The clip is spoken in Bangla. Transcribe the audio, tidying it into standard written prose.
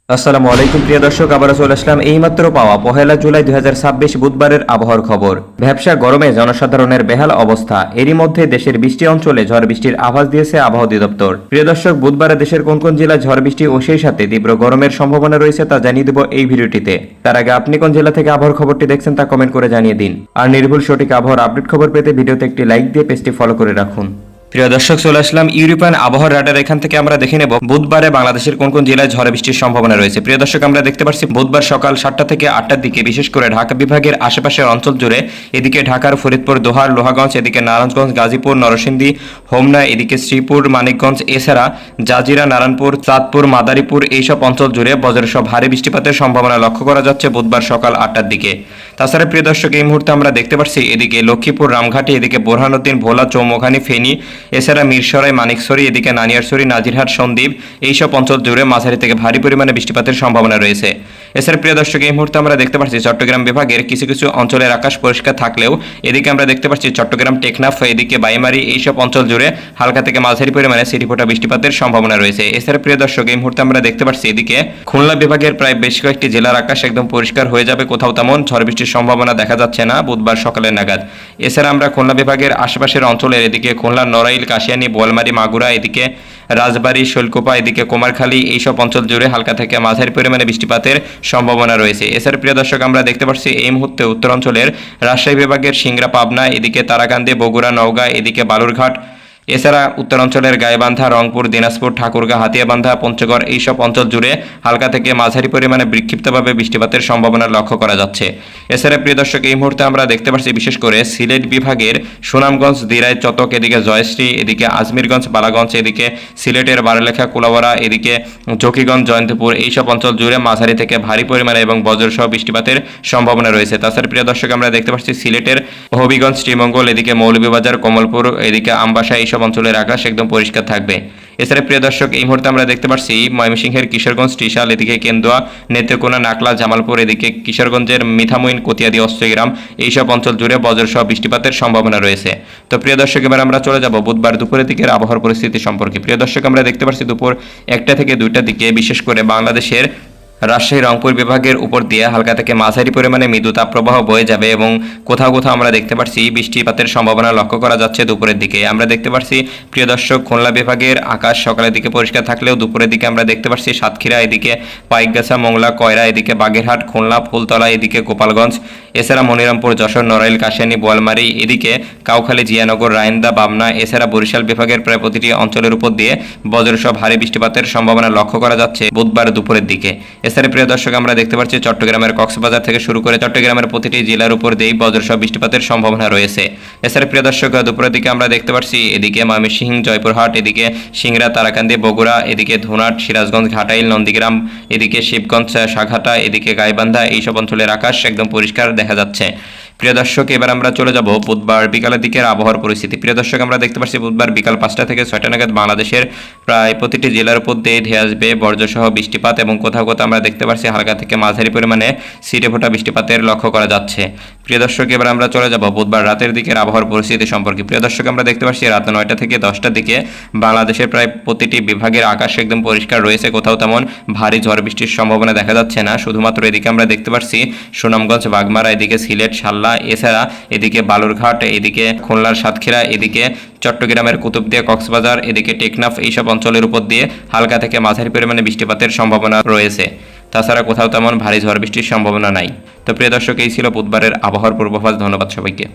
আসসালামু আলাইকুম প্রিয় দর্শক, আবার চলে আসলাম এইমাত্র পাওয়া 1 জুলাই 2026 বুধবারের আবহাওয়ার খবর। ভ্যাপসা গরমে জনসাধারণের বেহাল অবস্থা। এরই মধ্যে দেশের বৃষ্টি অঞ্চলে ঝড় বৃষ্টির আভাস দিয়েছে আবহাওয়া অধিদপ্তর। প্রিয় দর্শক, বুধবারে দেশের কোন কোন জেলায় ঝড় বৃষ্টি ও সেই সাথে তীব্র গরমের সম্ভাবনা রয়েছে তা জানিয়ে দেব এই ভিডিওটিতে। তার আগে আপনি কোন জেলা থেকে আবহাওয়ার খবরটি দেখছেন তা কমেন্ট করে জানিয়ে দিন। আর নির্ভুল সঠিক আবহাওয়ার আপডেট খবর পেতে ভিডিওতে একটি লাইক দিয়ে পেজটি ফলো করে রাখুন। প্রিয় দর্শক, চলে আসলাম ইউরোপিয়ান আবহাওয়ার রাডার। এখান থেকে আমরা দেখে নেব বুধবারে বাংলাদেশের কোন কোন জেলায় ঝড় বৃষ্টির সম্ভাবনা রয়েছে। প্রিয় দর্শক, আমরা দেখতে পাচ্ছি বুধবার সকাল 7টা থেকে 8টার দিকে বিশেষ করে ঢাকা বিভাগের আশেপাশের অঞ্চল জুড়ে, এদিকে ঢাকার ফরিদপুর, দোহার, লোহাগঞ্জ, এদিকে নারায়ণগঞ্জ, গাজীপুর, নরসিংদী, হোমনা, এদিকে শ্রীপুর, মানিকগঞ্জ, এছাড়া জাজিরা, নারায়ণপুর, চাঁদপুর, মাদারীপুর এইসব অঞ্চল জুড়ে বজ্রের সহ ভারী বৃষ্টিপাতের সম্ভাবনা লক্ষ্য করা যাচ্ছে বুধবার সকাল 8টার দিকে। তাছাড়া প্রিয় দর্শক, এই মুহূর্তে আমরা দেখতে পাচ্ছি এদিকে লক্ষ্মীপুর, রামঘাটি, এদিকে বোরহানুদ্দিন, ভোলা, চৌমুখানী, ফেনী, এছাড়া মিরসরাই, মানিকছড়ি, এদিকে নানিয়ারছড়ি, নাজিরহাট, সন্দ্বীপ এইসব অঞ্চল জুড়ে মাঝারি থেকে ভারী পরিমাণে বৃষ্টিপাতের সম্ভাবনা রয়েছে। এছাড়া প্রিয় দর্শক, এই মুহূর্তে আমরা দেখতে পাচ্ছি চট্টগ্রাম বিভাগের কিছু কিছু অঞ্চলের আকাশ পরিষ্কার থাকলেও এদিকে আমরা দেখতে পাচ্ছি চট্টগ্রাম, টেকনাফ, এদিকে বাইমারি এইসব অঞ্চল জুড়ে হালকা থেকে মাঝারি পরিমাণে ছিটিফোঁটা বৃষ্টিপাতের সম্ভাবনা রয়েছে। এছাড়া প্রিয় দর্শক, এই মুহূর্তে আমরা দেখতে পাচ্ছি এদিকে খুলনা বিভাগের প্রায় বেশ কয়েকটি জেলার আকাশ একদম পরিষ্কার হয়ে যাবে, কোথাও তেমন ঝড় বৃষ্টির সম্ভাবনা দেখা যাচ্ছে না বুধবার সকালের নাগাদ। এছাড়া আমরা খুলনা বিভাগের আশেপাশের অঞ্চলের এদিকে খুলনা, নড়াইল, কাশিয়ানী, বোয়ালমারী, মাগুরা, এদিকে রাজবাড়ী, শৈলকুপা, এদিকে কুমারখালী এইসব অঞ্চল জুড়ে হালকা থেকে মাঝারি পরিমাণে বৃষ্টিপাতের সম্ভাবনা রয়েছে। এছাড়া প্রিয় দর্শক, আমরা দেখতে পাচ্ছি এই মুহূর্তে উত্তরাঞ্চলের রাজশাহী বিভাগের সিংড়া, পাবনা, এদিকে তারাকান্দি, বগুড়া, নওগাঁ, এদিকে বালুরঘাট, এছাড়া উত্তরাঞ্চলের গাইবান্ধা, রংপুর, দিনাজপুর, ঠাকুরগাঁ, হাতিয়াবান্ধা, পঞ্চগড় এইসব অঞ্চল জুড়ে হালকা থেকে মাঝারি পরিমাণে বিক্ষিপ্তভাবে বৃষ্টিপাতের সম্ভাবনা লক্ষ্য করা যাচ্ছে। এছাড়া প্রিয় দর্শক, এই মুহূর্তে আমরা দেখতে পাচ্ছি বিশেষ করে সিলেট বিভাগের সুনামগঞ্জ, দিরাই, চতক, এদিকে জয়শ্রী, এদিকে আজমিরগঞ্জ, বালাগঞ্জ, এদিকে সিলেটের বারলেখা, কুলাওয়ারা, এদিকে জকিগঞ্জ, জয়ন্তপুর এইসব অঞ্চল জুড়ে মাঝারি থেকে ভারী পরিমাণে এবং বজ্রসহ বৃষ্টিপাতের সম্ভাবনা রয়েছে। তাছাড়া প্রিয় দর্শক, আমরা দেখতে পাচ্ছি সিলেটের হবিগঞ্জ, শ্রীমঙ্গল, এদিকে মৌলভীবাজার, কমলপুর, এদিকে আমবাসা এইসব অঞ্চলের আকাশ একদম পরিষ্কার থাকবে। এছাড়া প্রিয় দর্শক, এই মুহূর্তে আমরা দেখতে পাচ্ছি ময়মনসিংহের কিশোরগঞ্জ, ত্রিশাল, এদিকে কেন্দুয়া, নেত্রকোনা, নাকলা, জামালপুর, এদিকে কিশোরগঞ্জের মিঠামইন, কতিয়াদি, অস্ত্রগ্রাম এইসব অঞ্চল জুড়ে বজ্রসহ বৃষ্টিপাতের সম্ভাবনা রয়েছে। তো প্রিয় দর্শক, এবার আমরা চলে যাব বুধবার দুপুরের দিকের আবহাওয়ার পরিস্থিতি সম্পর্কে। প্রিয় দর্শক, আমরা দেখতে পাচ্ছি দুপুর 1টা থেকে 2টার দিকে বিশেষ করে বাংলাদেশের রাজশাহী, রংপুর বিভাগের উপর দিয়ে হালকা থেকে মাঝারি পরিমাণে মৃদু তাপপ্রবাহ বয়ে যাবে এবং কোথাও কোথাও আমরা দেখতে পাচ্ছি বৃষ্টিপাতের সম্ভাবনা লক্ষ্য করা যাচ্ছে দুপুরের দিকে। আমরা দেখতে পাচ্ছি প্রিয় দর্শক, খুলনা বিভাগের আকাশ সকালের দিকে পরিষ্কার থাকলেও দুপুরের দিকে আমরা দেখতে পাচ্ছি সাতক্ষীরা, এদিকে পাইকগাছা, মোংলা, কয়রা, এদিকে বাগেরহাট, খুলনা, ফুলতলা, এদিকে গোপালগঞ্জ, এছাড়া মনিরামপুর, যশোর, নড়াইল, কাশিয়ানী, বোয়ালমারী, এদিকে কাউখালী, জিয়ানগর, রায়ন্দা, পাবনা, এছাড়া বরিশাল বিভাগের প্রায় প্রতিটি অঞ্চলের উপর দিয়ে বজ্রসহ ভারী বৃষ্টিপাতের সম্ভাবনা লক্ষ্য করা যাচ্ছে বুধবার দুপুরের দিকে। এছাড়া প্রিয় দর্শক, আমরা দেখতে পাচ্ছি চট্টগ্রামের কক্সবাজার থেকে শুরু করে চট্টগ্রামের প্রতিটি জেলার উপর দিয়েই বজ্রসহ বৃষ্টিপাতের সম্ভাবনা রয়েছে। এছাড়া প্রিয় দর্শক, দুপুরের দিকে আমরা দেখতে পাচ্ছি এদিকে ময়মনসিংহ, জয়পুরহাট, এদিকে সিংড়া, তারাকান্দি, বগুড়া, এদিকে ধুনাট, সিরাজগঞ্জ, ঘাটাইল, নন্দীগ্রাম, এদিকে শিবগঞ্জ, সাঘাটা, এদিকে গাইবান্ধা এইসব অঞ্চলের আকাশ একদম পরিষ্কার দেখা যাচ্ছে। প্রিয় দর্শক, এবার আমরা চলে যাব বুধবার বিকালের দিকের আবহাওয়ার পরিস্থিতি। প্রিয় দর্শক, আমরা দেখতে পাচ্ছি বুধবার বিকাল 5টা থেকে 6টা নাগাদ বাংলাদেশের প্রায় প্রতিটি জেলার উপর দিয়ে ধেয়ে আসবে বজ্রসহ বৃষ্টিপাত এবং কোথাও কোথাও আমরা দেখতে পাচ্ছি হালকা থেকে মাঝারি পরিমাণে ছিটেফোঁটা বৃষ্টিপাতের লক্ষ্য করা যাচ্ছে। প্রিয় দর্শক, এবার আমরা চলে যাব বুধবার রাতের দিকের আবহাওয়ার পরিস্থিতি সম্পর্কে। প্রিয় দর্শক, আমরা দেখতে পাচ্ছি রাত 9টা থেকে 10টার দিকে বাংলাদেশের প্রায় প্রতিটি বিভাগের আকাশ একদম পরিষ্কার রয়েছে, কোথাও তেমন ভারী ঝড় বৃষ্টির সম্ভাবনা দেখা যাচ্ছে না। শুধুমাত্র এদিকে আমরা দেখতে পাচ্ছি সুনামগঞ্জ, বাগমারা, এদিকে সিলেট, সাল্লা, এছাড়া এদিকে বালুরঘাট, এদিকে খুলনার সাতক্ষীরা, এদিকে চট্টগ্রামের কুতুবদিয়া, কক্সবাজার, এদিকে টেকনাফ এইসব অঞ্চলের উপর দিয়ে হালকা থেকে মাঝারি পরিমাণে বৃষ্টিপাতের সম্ভাবনা রয়েছে। তাছাড়া কোথাও তেমন ভারী ঝড় বৃষ্টির সম্ভাবনা নাই। তো প্রিয় দর্শক, এই ছিল বুধবারের আবহাওয়ার পূর্বাভাস। ধন্যবাদ সবাইকে।